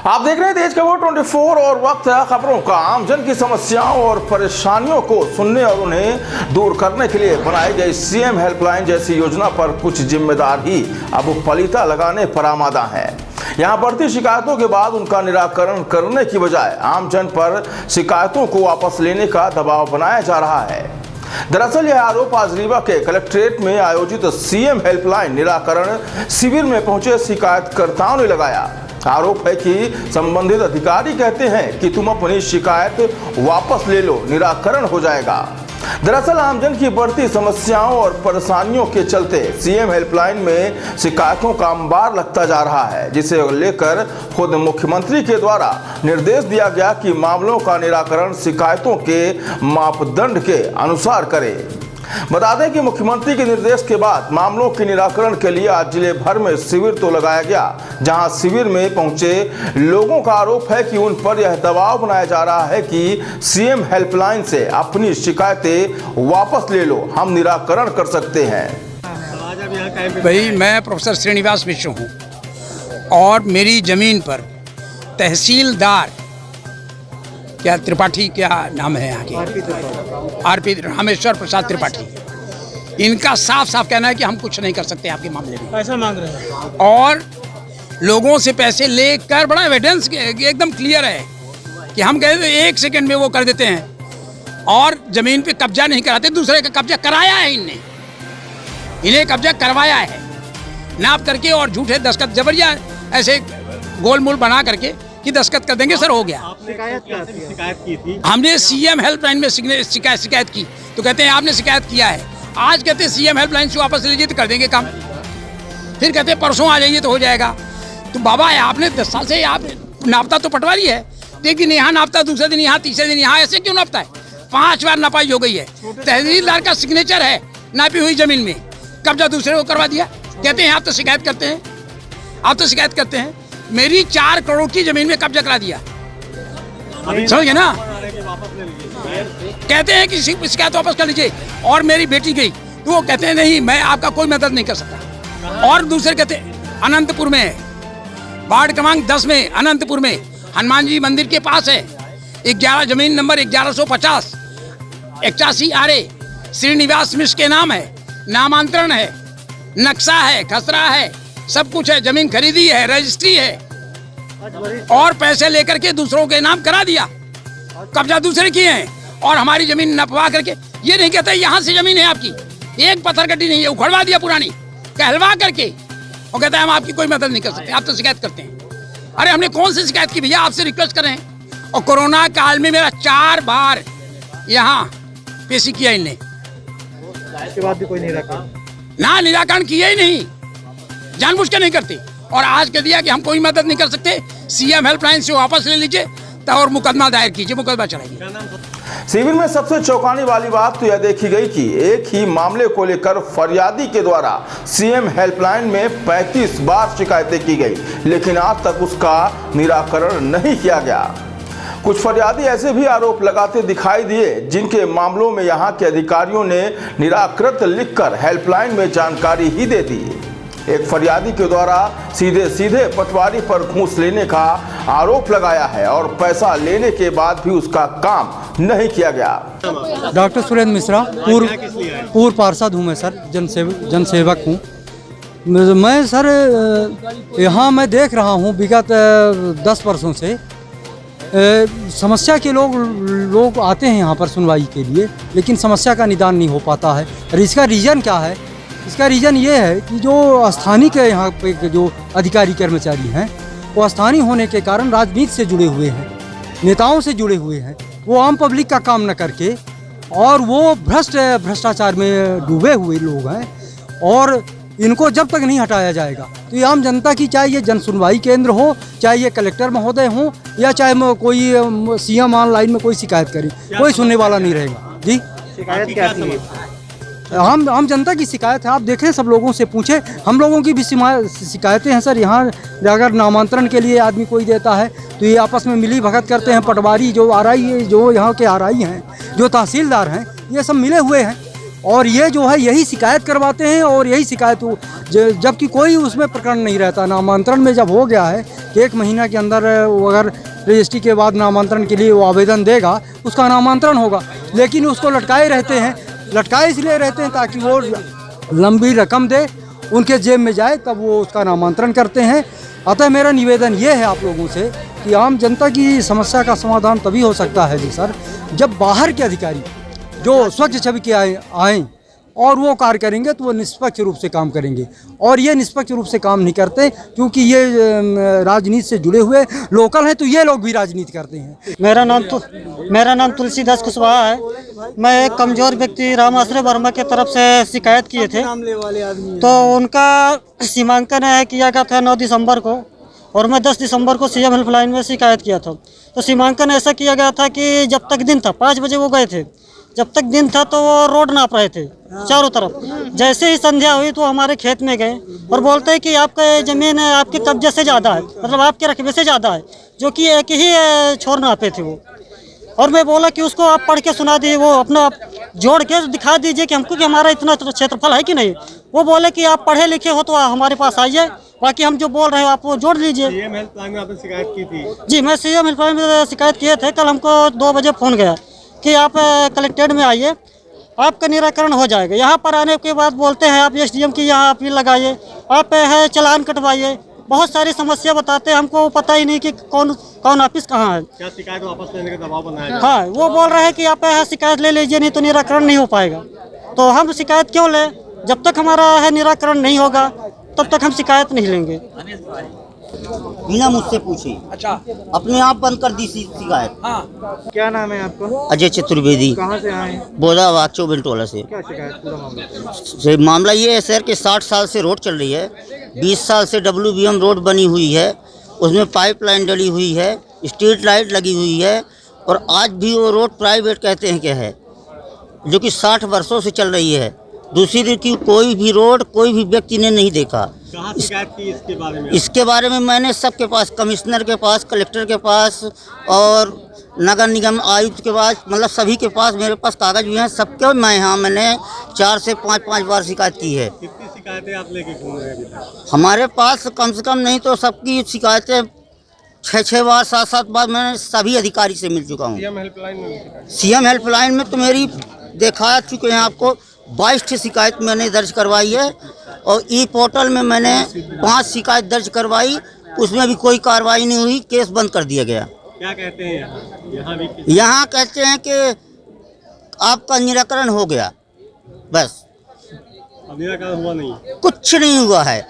आप देख रहे हैं तेज खबर 24 और वक्त है खबरों का। आमजन की समस्याओं और परेशानियों को सुनने और उन्हें दूर करने के लिए बनाई गई सीएम हेल्पलाइन जैसी योजना पर कुछ जिम्मेदार ही अब पलीता लगाने पर आमादा है। यहाँ बढ़ती शिकायतों के बाद उनका निराकरण करने की बजाय आमजन पर शिकायतों को वापस लेने का दबाव बनाया जा रहा है। दरअसल यह आरोप आज रीवा के कलेक्ट्रेट में आयोजित सीएम हेल्पलाइन निराकरण शिविर में पहुंचे शिकायतकर्ताओं ने लगाया। आरोप है कि संबंधित अधिकारी कहते हैं कि तुम अपनी शिकायत वापस ले लो, निराकरण हो जाएगा। दरअसल आमजन की बढ़ती समस्याओं और परेशानियों के चलते सीएम हेल्पलाइन में शिकायतों का अंबार लगता जा रहा है, जिसे लेकर खुद मुख्यमंत्री के द्वारा निर्देश दिया गया कि मामलों का निराकरण शिकायतों के मापदंड के अनुसार करें। बता दें कि मुख्यमंत्री के निर्देश के बाद मामलों के निराकरण के लिए आज जिले भर में शिविर तो लगाया गया, जहां शिविर में पहुंचे लोगों का आरोप है कि उन पर यह दबाव बनाया जा रहा है कि सीएम हेल्पलाइन से अपनी शिकायतें वापस ले लो, हम निराकरण कर सकते हैं। भाई मैं प्रोफेसर श्रीनिवास मिश्र हूँ और मेरी ज़मीन पर तहसीलदार क्या त्रिपाठी क्या नाम है यहाँ के आरपी रामेश्वर प्रसाद त्रिपाठी, इनका साफ साफ कहना है कि हम कुछ नहीं कर सकते आपके मामले में। पैसा मांग रहे हैं और लोगों से पैसे लेकर बड़ा एविडेंस एकदम क्लियर है कि हम कहते हैं 1 सेकंड में वो कर देते हैं और ज़मीन पे कब्जा नहीं कराते, दूसरे का कब्जा कराया है इन्हें कब्जा करवाया है नाप करके और झूठे दस्तखत जबरिया ऐसे गोलमोल बना करके कि दस्तखत कर देंगे सर हो गया। शिकायत की थी हमने सीएम हेल्पलाइन में शिकायत की तो कहते हैं आपने शिकायत किया है, आज कहते हैं सीएम हेल्पलाइन से वापस लीजिए तो कर देंगे काम, फिर कहते हैं परसों आ जाइए तो हो जाएगा। तो बाबा आपने 10 साल से आप नापता तो पटवारी है, लेकिन यहाँ नापता दूसरे दिन यहाँ तीसरे दिन यहाँ, ऐसे क्यों नापता है? 5 बार नपाई हो गई है, तहसीलदार का सिग्नेचर है नापी हुई जमीन में, कब्जा दूसरे को करवा दिया। कहते हैं आप तो शिकायत करते हैं, मेरी 4 करोड़ की जमीन में कब्जा करा दिया, समझ गए ना? कहते हैं कि शिकायत वापस कर लीजिए और मेरी बेटी गई तो वो कहते हैं नहीं मैं आपका कोई मदद नहीं कर सकता। और दूसरे कहते हैं अनंतपुर में वार्ड क्रमांक 10 में अनंतपुर में हनुमान जी मंदिर के पास है 11 जमीन नंबर 1150 81 आरे श्रीनिवास मिश्र के नाम है, नामांतरण है, नक्शा है, खसरा है, सब कुछ है, जमीन खरीदी है, रजिस्ट्री है और पैसे लेकर के दूसरों के नाम करा दिया, कब्जा दूसरे किए हैं और हमारी जमीन नपवा करके ये नहीं कहता यहाँ से जमीन है आपकी, एक पत्थर गड्डी नहीं है, उखड़वा दिया पुरानी कहलवा करके और कहता है हम आपकी कोई मदद नहीं कर सकते, आप तो शिकायत करते हैं। अरे हमने कौन सी शिकायत की भैया, आपसे रिक्वेस्ट कर रहे हैं। और कोरोना काल में मेरा 4 बार यहाँ पेशी किया इनने, इसके बाद भी कोई निराकरण किया ही नहीं, जानबूझ के नहीं करते और आज कह दिया कि हम कोई मदद नहीं कर सकते, सीएम हेल्पलाइन से वापस ले लीजिए तो और मुकदमा दायर कीजिए, मुकदमा चलाइए। शिविर में सबसे चौंकाने वाली बात तो यह देखी गई कि एक ही मामले को लेकर फरियादी के द्वारा सीएम हेल्पलाइन में 35 बार शिकायतें की गई, लेकिन आज तक उसका निराकरण नहीं किया गया। कुछ फरियादी ऐसे भी आरोप लगाते दिखाई दिए जिनके मामलों में यहाँ के अधिकारियों ने निराकृत लिखकर हेल्पलाइन में जानकारी ही दे दी। एक फरियादी के द्वारा सीधे पटवारी पर घूस लेने का आरोप लगाया है और पैसा लेने के बाद भी उसका काम नहीं किया गया। डॉक्टर सुरेंद्र मिश्रा, पूर्व पार्षद हूँ मैं सर, जनसेवक हूँ मैं सर। यहाँ मैं देख रहा हूँ विगत 10 वर्षों से समस्या के लोग आते हैं यहाँ पर सुनवाई के लिए, लेकिन समस्या का निदान नहीं हो पाता है। और इसका रीज़न क्या है? इसका रीज़न ये है कि जो स्थानीय के यहाँ पे जो अधिकारी कर्मचारी हैं वो स्थानीय होने के कारण राजनीति से जुड़े हुए हैं, नेताओं से जुड़े हुए हैं, वो आम पब्लिक का काम न करके और वो भ्रष्टाचार में डूबे हुए लोग हैं। और इनको जब तक नहीं हटाया जाएगा तो ये आम जनता की, चाहे ये जन सुनवाई केंद्र हो, चाहे ये कलेक्टर महोदय हो या चाहे कोई सीएम ऑनलाइन में कोई शिकायत करे, कोई सुनने वाला नहीं रहेगा। जी शिकायत क्या थी? हम जनता की शिकायत है, आप देखें सब लोगों से पूछे, हम लोगों की भी शिकायतें हैं सर। यहाँ अगर नामांतरण के लिए आदमी कोई देता है तो ये आपस में मिली भगत करते हैं, पटवारी जो आरआई, जो यहाँ के आरआई हैं, जो तहसीलदार हैं, ये सब मिले हुए हैं और ये जो है यही शिकायत करवाते हैं और यही शिकायत जबकि कोई उसमें प्रकरण नहीं रहता। नामांतरण में जब हो गया है कि 1 महीना के अंदर वो अगर रजिस्ट्री के बाद नामांतरण के लिए वो आवेदन देगा उसका नामांतरण होगा, लेकिन उसको लटकाए रहते हैं। लटकाए इसलिए रहते हैं ताकि वो लंबी रकम दे, उनके जेब में जाए, तब वो उसका नामांतरण करते हैं। अतः मेरा निवेदन ये है आप लोगों से कि आम जनता की समस्या का समाधान तभी हो सकता है जी सर, जब बाहर के अधिकारी जो स्वच्छ छवि के आएँ और वो कार्य करेंगे तो वो निष्पक्ष रूप से काम करेंगे। और ये निष्पक्ष रूप से काम नहीं करते क्योंकि ये राजनीति से जुड़े हुए लोकल हैं, तो ये लोग भी राजनीति करते हैं। मेरा नाम तुलसीदास कुशवाहा है। मैं एक कमज़ोर व्यक्ति राम आश्रय वर्मा के तरफ से शिकायत किए थे, तो उनका सीमांकन किया गया था 9 दिसंबर को, और मैं 10 दिसंबर को सीएम हेल्पलाइन में शिकायत किया था। तो सीमांकन ऐसा किया गया था कि जब तक दिन था 5 बजे वो गए थे, जब तक दिन था तो वो रोड नाप रहे थे चारों तरफ। जैसे ही संध्या हुई तो हमारे खेत में गए और बोलते हैं कि आपका ज़मीन आपके कब्जे से ज़्यादा है, मतलब आपके रकबे से ज़्यादा है, जो कि एक ही छोर नापे थे वो। और मैं बोला कि उसको आप पढ़ के सुना दीजिए, वो अपना जोड़ के दिखा दीजिए कि हमको कि हमारा इतना क्षेत्रफल है कि नहीं। वो बोले कि आप पढ़े लिखे हो तो हमारे पास आइए, बाकी हम जो बोल रहे हो आप वो जोड़ लीजिए। सीएम हेल्पलाइन में आपने शिकायत की थी? जी, मैं सीएम हेल्पलाइन में शिकायत किए थे। कल हमको 2 बजे फ़ोन गया कि आप कलेक्ट्रेट में आइए, आपका निराकरण हो जाएगा। यहाँ पर आने के बाद बोलते हैं आप एसडीएम की यहाँ अपील लगाइए, आप है चालान कटवाइए, बहुत सारी समस्या बताते हैं। हमको पता ही नहीं कि कौन ऑफिस कहाँ है। क्या शिकायत वापस लेने का दबाव बनाया? हाँ, वो बोल रहे हैं कि आप शिकायत ले लीजिए, नहीं तो निराकरण नहीं हो पाएगा। तो हम शिकायत क्यों लें? जब तक हमारा निराकरण नहीं होगा तब तक हम शिकायत नहीं लेंगे। बिना मुझसे पूछे अच्छा, अपने आप बंद कर दी शिकायत। हाँ, क्या नाम है आपका? अजय चतुर्वेदी, कहाँ से आए? बोदाबाद चौबेंटोला से। क्या शिकायत पूरा मामला? से मामला ये है सर कि 60 साल से रोड चल रही है, 20 साल से WBM रोड बनी हुई है, उसमें पाइपलाइन डली हुई है, स्ट्रीट लाइट लगी हुई है, और आज भी वो रोड प्राइवेट कहते हैं क्या है, जो कि 60 वर्षों से चल रही है। दूसरी की कोई भी रोड कोई भी व्यक्ति ने नहीं देखा। कहाँ शिकायत की इसके बारे में? इसके बारे में मैंने सबके पास, कमिश्नर के पास, कलेक्टर के पास और नगर निगम आयुक्त के पास, मतलब सभी के पास मेरे पास कागज भी हैं सबके। मैंने 4 से 5 बार शिकायत की है। कितनी शिकायतें आप लेके घूम रहे हैं अभी तक? हमारे पास कम से कम नहीं तो सबकी शिकायतें 6 बार 7 बार मैंने सभी अधिकारी से मिल चुका हूँ। सीएम हेल्पलाइन में शिकायत? सीएम हेल्पलाइन में तो मेरी देखा चुके हैं आपको 22 शिकायत मैंने दर्ज करवाई है, और ई पोर्टल में मैंने 5 शिकायत दर्ज करवाई, उसमें भी कोई कार्रवाई नहीं हुई, केस बंद कर दिया गया। क्या कहते हैं यहाँ भी? यहाँ कहते हैं कि आपका निराकरण हो गया, बस निराकरण हुआ नहीं? कुछ नहीं हुआ है,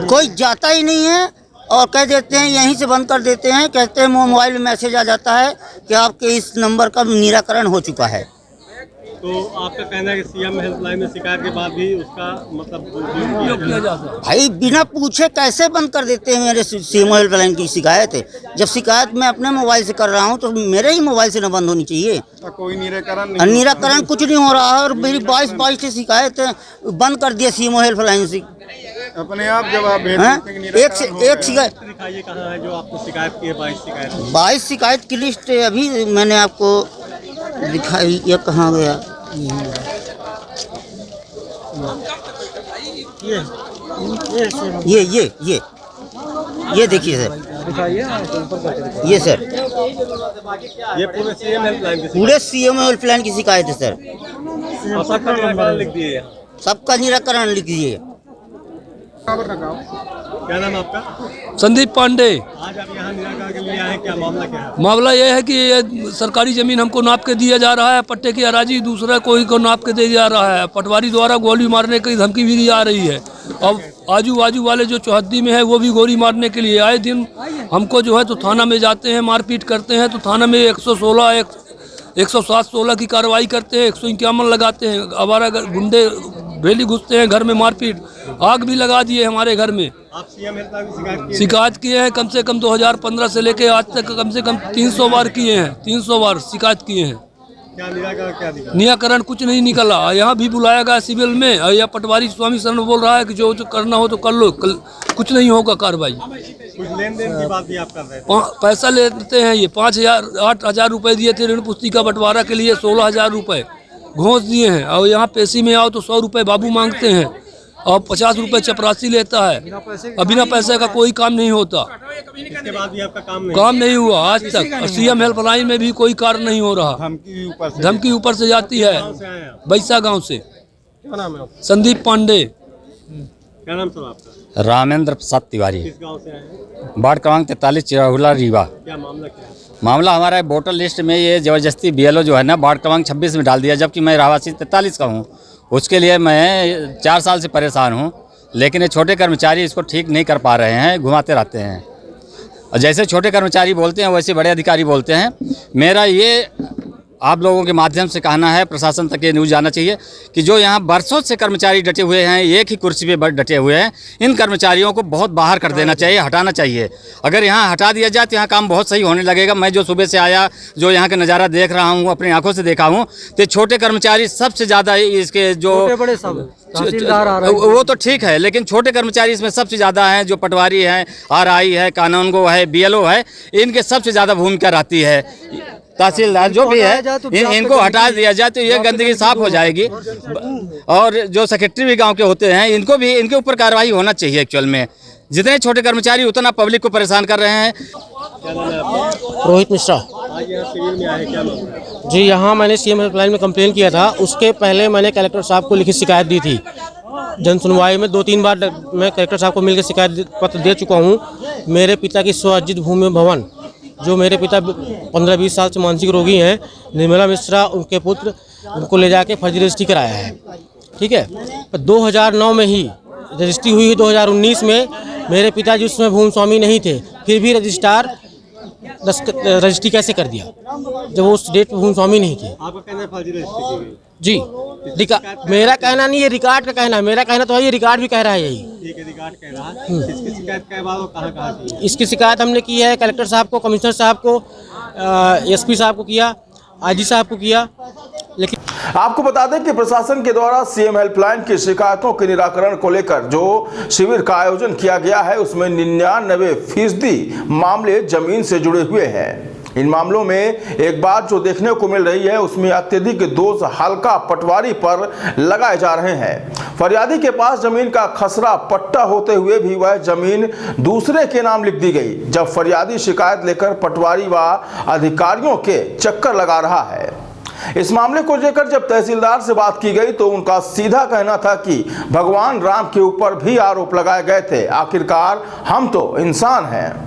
कोई जाता ही नहीं है, और कह देते हैं यहीं से बंद कर देते हैं। कहते हैं मोबाइल में मैसेज आ जाता है कि आपके इस नंबर का निराकरण हो चुका है। तो आपका कहना है कि सीएम हेल्पलाइन में शिकायत के बाद भी उसका मतलब भाई बिना पूछे कैसे बंद कर देते हैं मेरे सीएम हेल्पलाइन की शिकायत है? जब शिकायत मैं अपने मोबाइल से कर रहा हूं तो मेरे ही मोबाइल से न बंद होनी चाहिए। कोई निराकरण निराकरण कुछ नहीं हो रहा है, और मेरी 22 से शिकायत बंद कर दिया सीएम हेल्पलाइन से। अपने आप जवाब एक शिकायत दिखाइए कहाँ है जो आपने शिकायत की है? 22 शिकायत? 22 शिकायत की लिस्ट अभी मैंने आपको दिखाई, ये कहाँ गया? ये देखिए सर, ये सर, ये पूरे सीएम हेल्पलाइन की? पूरे सीएम हेल्पलाइन की शिकायत है सर। सबका निराकरण लिख दिए? सबका निराकरण लिख दीजिए। क्या नाम आपका? संदीप पांडे। आज आप यहाँ निराकरण के लिए आए, क्या मामला क्या है? मामला यह है कि ये सरकारी ज़मीन हमको नाप के दिया जा रहा है, पट्टे की हराजी दूसरा कोई को नाप के दे जा रहा है, पटवारी द्वारा गोली मारने की धमकी भी दी जा रही है। अब आजू बाजू वाले जो चौहद्दी में है वो भी गोली मारने के लिए आए दिन हमको जो है तो थाना में जाते हैं, मारपीट करते हैं, तो थाना में 107-16 की कार्रवाई करते हैं, 151 लगाते हैं। आवारा गुंडे डेली घुसते हैं घर में, मारपीट, आग भी लगा दिए हमारे घर में। आप सीएम हेल्पलाइन की शिकायत किए हैं कम से कम 2015 से लेके आज तक कम से कम 300 बार किए हैं, 300 बार शिकायत किए हैं। क्या निराकरण क्या दिखा? निराकरण कुछ नहीं निकला। यहाँ भी बुलाया गया सिविल में, और यह पटवारी स्वामी शरण बोल रहा है कि जो करना हो तो कर लो, कुछ नहीं होगा कार्रवाई। कुछ लेन देन की बात भी आप कर रहे थे? पैसा लेते हैं ये 8,000 रुपये दिए थे ऋण पुस्तिका बंटवारा के लिए, 16,000 रुपये घोंस दिए हैं, और यहाँ पेशी में आओ तो 100 रुपये बाबू मांगते हैं। और 50 रुपए चपरासी लेता है और बिना पैसे का कोई काम नहीं होता। इसके बाद भी आपका काम नहीं हुआ आज तक। सीएम हेल्पलाइन में भी कोई कार्य नहीं हो रहा। धमकी ऊपर से जाती है। बैसा गांव से। क्या नाम है आपका? संदीप पांडे। क्या नाम सर आपका? रामेंद्र प्रसाद तिवारी, किस गांव से आए हैं? वार्ड क्रमांक 43 चिराहुला रीवा। क्या मामला क्या है? मामला हमारा है वोटर लिस्ट में ये ज़बरदस्ती BLO जो है ना वार्ड क्रमांक 26 में डाल दिया, जबकि मैं रहवासी 43 का हूँ। उसके लिए मैं 4 साल से परेशान हूँ, लेकिन ये छोटे कर्मचारी इसको ठीक नहीं कर पा रहे हैं, घुमाते रहते हैं। और जैसे छोटे कर्मचारी बोलते हैं वैसे बड़े अधिकारी बोलते हैं। मेरा ये आप लोगों के माध्यम से कहना है, प्रशासन तक ये न्यूज़ जाना चाहिए कि जो यहाँ बरसों से कर्मचारी डटे हुए हैं, एक ही कुर्सी पे डटे हुए हैं, इन कर्मचारियों को बहुत बाहर कर देना चाहिए, हटाना चाहिए। अगर यहाँ हटा दिया जाए तो यहाँ काम बहुत सही होने लगेगा। मैं जो सुबह से आया, जो यहाँ का नज़ारा देख रहा हूँ, अपनी आंखों से देखा हूँ, तो छोटे कर्मचारी सबसे ज़्यादा इसके जो बड़े सब तहसीलदार आ रहे हैं। वो तो ठीक है, लेकिन छोटे कर्मचारी इसमें सबसे ज़्यादा हैं। जो पटवारी हैं, RI है, कानूनगो है, BLO है, इनके सबसे ज़्यादा भूमिका रहती है। तहसीलदार जो भी है, इनको हटा दिया जाए तो ये गंदगी साफ हो जाएगी। और जो सेक्रेटरी भी गांव के होते हैं, इनको भी इनके ऊपर कार्रवाई होना चाहिए। एक्चुअल में जितने छोटे कर्मचारी उतना पब्लिक को परेशान कर रहे हैं। क्या नाम है आपका? रोहित मिश्रा आज यहाँ शिविर में आए, क्या मामला है? जी, यहाँ मैंने CM हेल्पलाइन में कंप्लेन किया था। उसके पहले मैंने कलेक्टर साहब को लिखित शिकायत दी थी। जन सुनवाई में 2-3 बार मैं कलेक्टर साहब को मिलकर शिकायत पत्र दे चुका हूँ। मेरे पिता की स्वअर्जित भूमि भवन, जो मेरे पिता 15-20 साल से मानसिक रोगी हैं, निर्मला मिश्रा उनके पुत्र, उनको ले जाके फर्जी रजिस्ट्री कराया है। ठीक है, 2009 में ही रजिस्ट्री हुई है। 2019 में मेरे पिताजी उसमें भूमि स्वामी नहीं थे, फिर भी रजिस्ट्रार रजिस्ट्री कैसे कर दिया जब वो उस डेट पर भूमि स्वामी नहीं थे? आपका कहना है फर्जी रजिस्ट्री की गई? जी, मेरा कहना नहीं है, रिकॉर्ड का कहना है। मेरा कहना तो है, ये रिकॉर्ड भी कह रहा है यही। एक अधिकार कह रहा है। इसकी शिकायत के बाद वो कहाँ की है? इसकी शिकायत हमने की है कलेक्टर साहब को, कमिश्नर साहब को, SP साहब को किया, IG साहब को किया। लेकिन आपको बता दें कि प्रशासन के द्वारा CM हेल्पलाइन की शिकायतों के निराकरण को लेकर जो शिविर का आयोजन किया गया है, उसमें 99% मामले जमीन से जुड़े हुए हैं। इन मामलों में एक बात जो देखने को मिल रही है, उसमें अत्यधिक दोष हल्का पटवारी पर लगाए जा रहे हैं। फरियादी के पास जमीन का खसरा पट्टा होते हुए भी वह जमीन दूसरे के नाम लिख दी गई, जब फरियादी शिकायत लेकर पटवारी व अधिकारियों के चक्कर लगा रहा है। इस मामले को लेकर जब तहसीलदार से बात की गई तो उनका सीधा कहना था कि भगवान राम के ऊपर भी आरोप लगाए गए थे, आखिरकार हम तो इंसान हैं।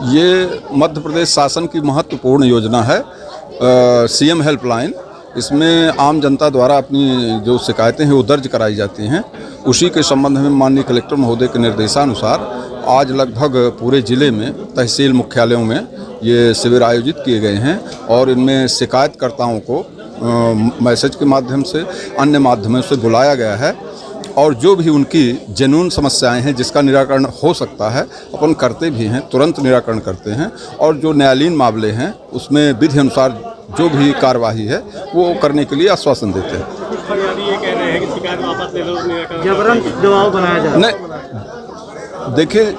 ये मध्य प्रदेश शासन की महत्वपूर्ण योजना है CM हेल्पलाइन। इसमें आम जनता द्वारा अपनी जो शिकायतें हैं वो दर्ज कराई जाती हैं। उसी के संबंध में माननीय कलेक्टर महोदय के निर्देशानुसार आज लगभग पूरे ज़िले में तहसील मुख्यालयों में ये शिविर आयोजित किए गए हैं और इनमें शिकायतकर्ताओं को मैसेज के माध्यम से, अन्य माध्यमों से बुलाया गया है और जो भी उनकी जेन्युइन समस्याएं हैं जिसका निराकरण हो सकता है अपन करते भी हैं, तुरंत निराकरण करते हैं। और जो न्यायालयीन मामले हैं उसमें विधि अनुसार जो भी कार्यवाही है वो करने के लिए आश्वासन देते हैं। ये कह रहे हैं कि शिकायत वापस ले लो, जबरन दबाव बनाया जा रहा है। नहीं, देखिए,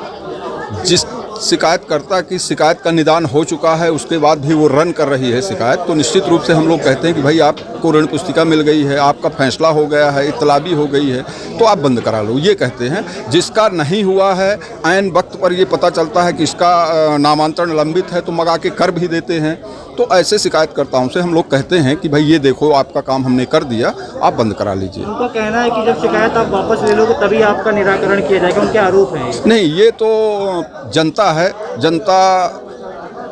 जिस शिकायतकर्ता की शिकायत का निदान हो चुका है उसके बाद भी वो रन कर रही है शिकायत, तो निश्चित रूप से हम लोग कहते हैं कि भाई आपको ऋण पुस्तिका मिल गई है, आपका फैसला हो गया है, इत्तला भी हो गई है, तो आप बंद करा लो, ये कहते हैं। जिसका नहीं हुआ है, ऐन वक्त पर ये पता चलता है कि इसका नामांतरण लंबित है, तो मंगा के कर भी देते हैं। तो ऐसे शिकायतकर्ताओं से हम लोग कहते हैं कि भाई ये देखो आपका काम हमने कर दिया, आप बंद करा लीजिए। उनका कहना है कि जब शिकायत आप वापस ले लोगे तभी आपका निराकरण किया जाएगा, उनके आरोप हैं। नहीं, ये तो जनता है, जनता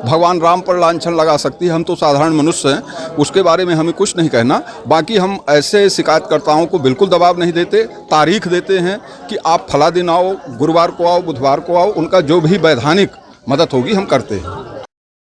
भगवान राम पर लांछन लगा सकती है, हम तो साधारण मनुष्य हैं, उसके बारे में हमें कुछ नहीं कहना। बाकी हम ऐसे शिकायतकर्ताओं को बिल्कुल दबाव नहीं देते, तारीख देते हैं कि आप फला दिन आओ, गुरुवार को आओ, बुधवार को आओ, उनका जो भी वैधानिक मदद होगी हम करते हैं।